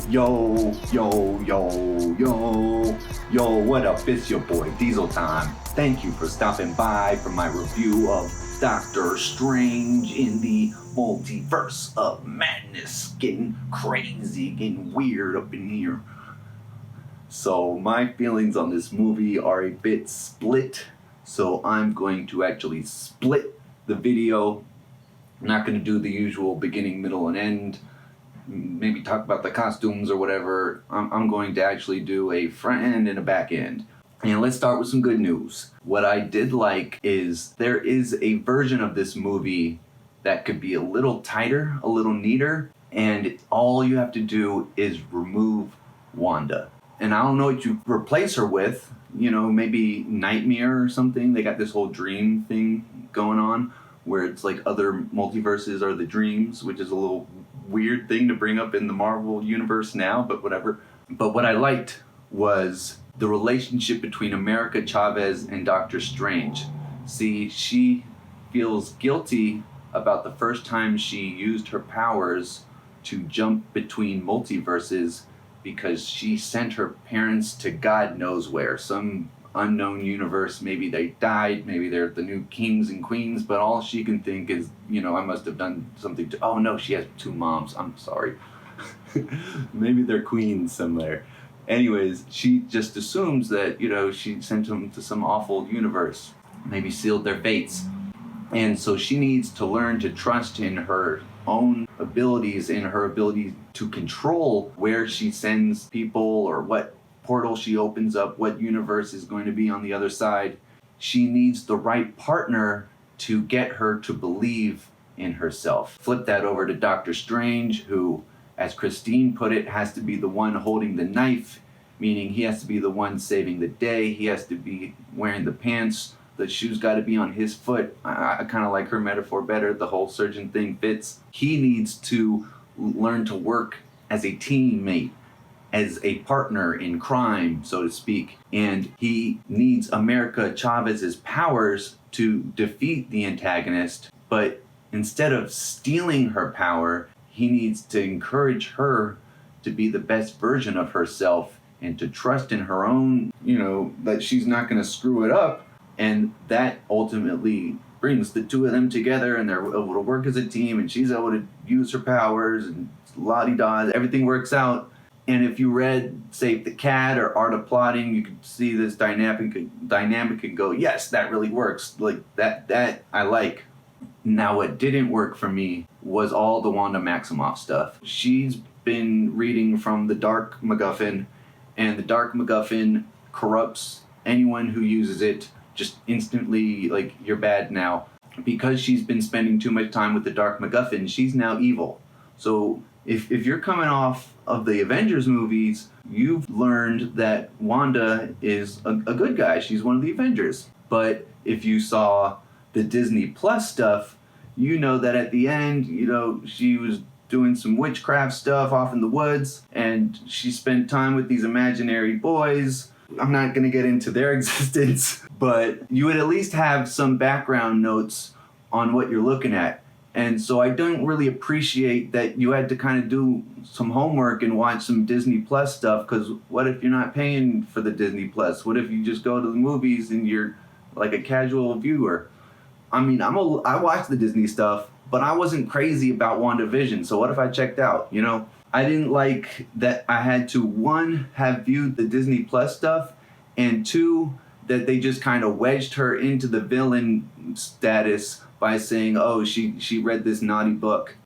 Yo, yo, yo, yo, yo, what up? It's your boy Diesel Time. Thank you for stopping by for my review of Doctor Strange in the Multiverse of Madness. Getting crazy, getting weird up in here. So, my feelings on this movie are a bit split, so I'm going to actually split the video. I'm not going to do the usual beginning, middle, and end. Maybe talk about the costumes or whatever. I'm going to actually do a front end and a back end. And let's start with some good news. What I did like is there is a version of this movie that could be a little tighter, a little neater, and all you have to do is remove Wanda. And I don't know what you replace her with, maybe Nightmare or something. They got this whole dream thing going on where it's like other multiverses are the dreams, which is a little weird thing to bring up in the Marvel universe now, but whatever. But what I liked was the relationship between America Chavez and Doctor Strange. See, she feels guilty about the first time she used her powers to jump between multiverses because she sent her parents to God knows where, some unknown universe. Maybe they died, maybe they're the new kings and queens, but all she can think is, I must have done something to, oh no, she has two moms, I'm sorry. Maybe they're queens somewhere. Anyways, she just assumes that, she sent them to some awful universe, maybe sealed their fates. And so she needs to learn to trust in her own abilities, in her ability to control where she sends people or what portal she opens up, what universe is going to be on the other side. She needs the right partner to get her to believe in herself. Flip that over to Doctor Strange, who, as Christine put it, has to be the one holding the knife, meaning he has to be the one saving the day. He has to be wearing the pants. The shoes got to be on his foot. I kind of like her metaphor better. The whole surgeon thing fits. He needs to learn to work as a teammate, as a partner in crime, so to speak. And he needs America Chavez's powers to defeat the antagonist, but instead of stealing her power, he needs to encourage her to be the best version of herself and to trust in her own, that she's not going to screw it up. And that ultimately brings the two of them together, and they're able to work as a team, and she's able to use her powers, and la-di-da, everything works out. And if you read Save the Cat or Art of Plotting, you could see this dynamic and go, yes, that really works. Like that I like. Now what didn't work for me was all the Wanda Maximoff stuff. She's been reading from the Dark MacGuffin, and the Dark MacGuffin corrupts anyone who uses it just instantly, like, you're bad now. Because she's been spending too much time with the Dark MacGuffin, she's now evil. So if you're coming off of the Avengers movies, you've learned that Wanda is a good guy. She's one of the Avengers. But if you saw the Disney Plus stuff, you know that at the end, she was doing some witchcraft stuff off in the woods, and she spent time with these imaginary boys. I'm not going to get into their existence, but you would at least have some background notes on what you're looking at. And so I don't really appreciate that you had to kind of do some homework and watch some Disney Plus stuff, because what if you're not paying for the Disney Plus? What if you just go to the movies and you're like a casual viewer? I mean, I watched the Disney stuff, but I wasn't crazy about WandaVision, so what if I checked out, I didn't like that I had to, one, have viewed the Disney Plus stuff, and two, that they just kind of wedged her into the villain status by saying, oh, she read this naughty book,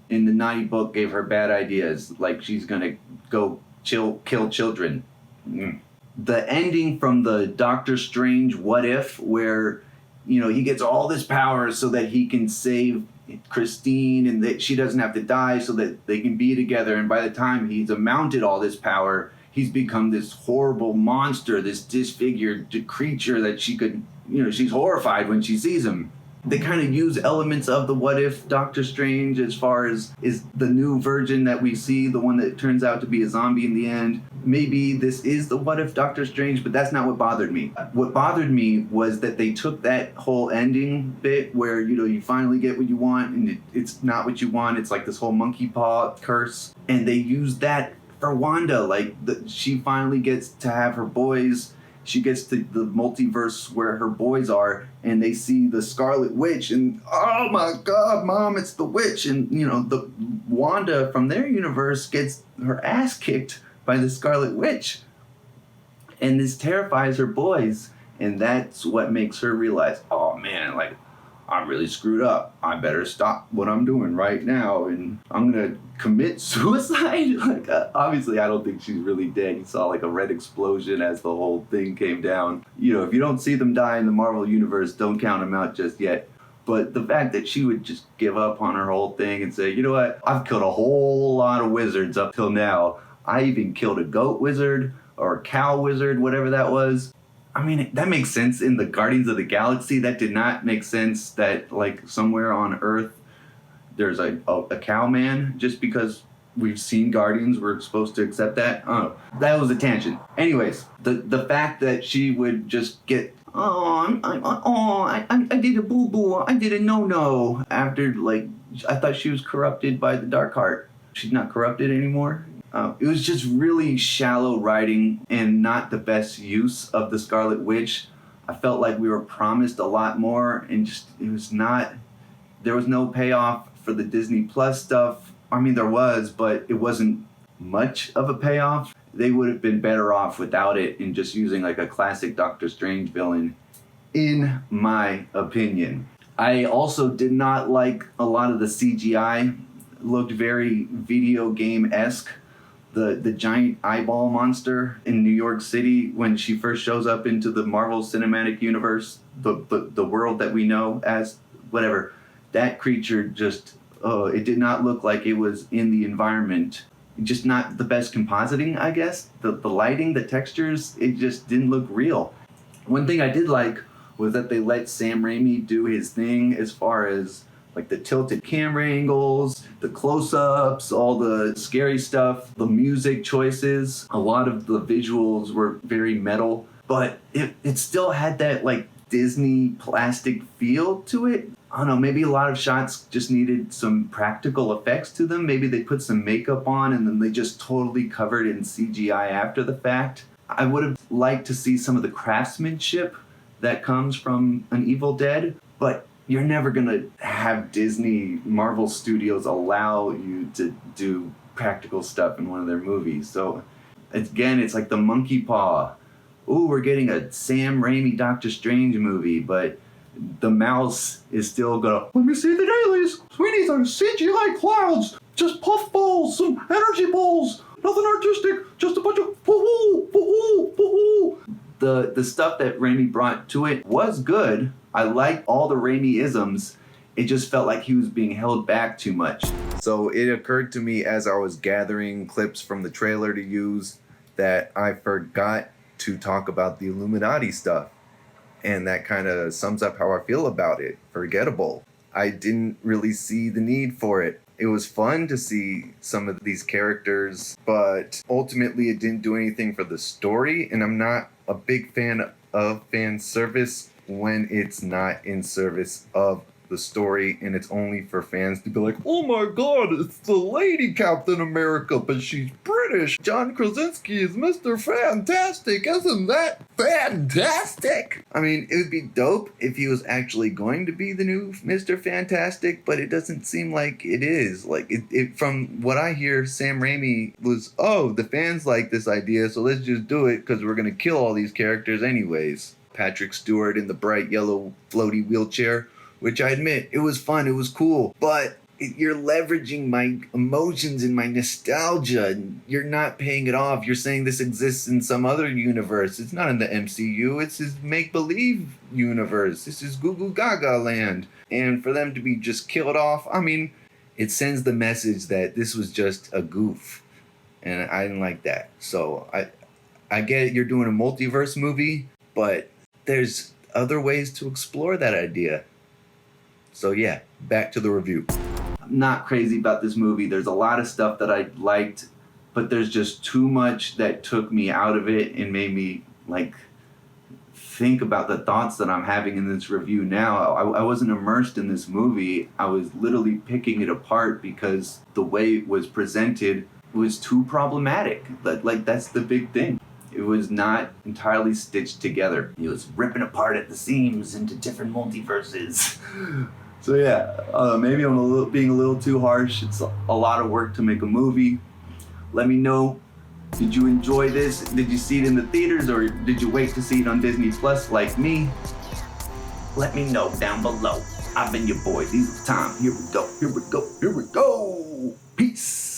and the naughty book gave her bad ideas, like she's gonna go kill children. The ending from the Doctor Strange What If, where, he gets all this power so that he can save Christine and that she doesn't have to die so that they can be together, and by the time he's amounted all this power, he's become this horrible monster, this disfigured creature that she could, she's horrified when she sees him. They kind of use elements of the What If Doctor Strange, as far as is the new version that we see, the one that turns out to be a zombie in the end. Maybe this is the What If Doctor Strange, but that's not what bothered me. What bothered me was that they took that whole ending bit where, you finally get what you want and it's not what you want. It's like this whole monkey paw curse. And they used that for Wanda, like she finally gets to have her boys. She gets to the multiverse where her boys are, and they see the Scarlet Witch, and oh my God, Mom, it's the witch. And you know, the Wanda from their universe gets her ass kicked by the Scarlet Witch, and this terrifies her boys, and that's what makes her realize, oh man, like I'm really screwed up. I better stop what I'm doing right now, and I'm gonna commit suicide. Like, obviously, I don't think she's really dead. You saw like a red explosion as the whole thing came down. You know, if you don't see them die in the Marvel universe, don't count them out just yet. But the fact that she would just give up on her whole thing and say, you know what, I've killed a whole lot of wizards up till now. I even killed a goat wizard or a cow wizard, whatever that was. I mean, that makes sense in the Guardians of the Galaxy. That did not make sense that, like, somewhere on Earth there's a cow man, just because we've seen Guardians, we're supposed to accept that. Oh, that was a tangent. Anyways, the fact that she would just get, I did a boo-boo, I did a no-no, after, like, I thought she was corrupted by the Dark Heart. She's not corrupted anymore. It was just really shallow writing and not the best use of the Scarlet Witch. I felt like we were promised a lot more, and just it was not. There was no payoff for the Disney Plus stuff. I mean, there was, but it wasn't much of a payoff. They would have been better off without it and just using like a classic Doctor Strange villain, in my opinion. I also did not like a lot of the CGI. It looked very video game-esque. The giant eyeball monster in New York City when she first shows up into the Marvel Cinematic Universe, the world that we know as whatever, that creature just, it did not look like it was in the environment. Just not the best compositing, I guess. The lighting, the textures, it just didn't look real. One thing I did like was that they let Sam Raimi do his thing as far as like the tilted camera angles, the close-ups, all the scary stuff, the music choices. A lot of the visuals were very metal, but it still had that like Disney plastic feel to it. I don't know, maybe a lot of shots just needed some practical effects to them. Maybe they put some makeup on and then they just totally covered in CGI after the fact. I would have liked to see some of the craftsmanship that comes from an Evil Dead, but you're never going to have Disney, Marvel Studios allow you to do practical stuff in one of their movies. So, again, it's like the monkey paw. Ooh, we're getting a Sam Raimi Doctor Strange movie, but the mouse is still going to, let me see the dailies. Sweetie, they're CGI clouds. Just puffballs, some energy balls. Nothing artistic, just a bunch of The stuff that Raimi brought to it was good. I liked all the Raimi-isms. It just felt like he was being held back too much. So it occurred to me as I was gathering clips from the trailer to use that I forgot to talk about the Illuminati stuff. And that kind of sums up how I feel about it. Forgettable. I didn't really see the need for it. It was fun to see some of these characters, but ultimately it didn't do anything for the story, and I'm not a big fan of fan service when it's not in service of the story and it's only for fans to be like, oh my God, it's the lady Captain America, but she's British. John Krasinski is Mr. Fantastic. Isn't that fantastic? I mean, it would be dope if he was actually going to be the new Mr. Fantastic, but it doesn't seem like it is. Like, it from what I hear, Sam Raimi was, oh, the fans like this idea, so let's just do it because we're going to kill all these characters anyways. Patrick Stewart in the bright yellow floaty wheelchair, which I admit, it was fun, it was cool, but you're leveraging my emotions and my nostalgia, and you're not paying it off. You're saying this exists in some other universe. It's not in the MCU, it's his make-believe universe. This is Goo Goo Gaga land. And for them to be just killed off, I mean, it sends the message that this was just a goof. And I didn't like that. So I get it, you're doing a multiverse movie, but there's other ways to explore that idea. So yeah, back to the review. I'm not crazy about this movie. There's a lot of stuff that I liked, but there's just too much that took me out of it and made me like think about the thoughts that I'm having in this review now. I wasn't immersed in this movie. I was literally picking it apart because the way it was presented was too problematic. Like that's the big thing. It was not entirely stitched together. It was ripping apart at the seams into different multiverses. So yeah, maybe I'm being a little too harsh. It's a lot of work to make a movie. Let me know. Did you enjoy this? Did you see it in the theaters, or did you wait to see it on Disney Plus like me? Let me know down below. I've been your boy. These are Tyme. Here we go. Here we go. Here we go. Peace.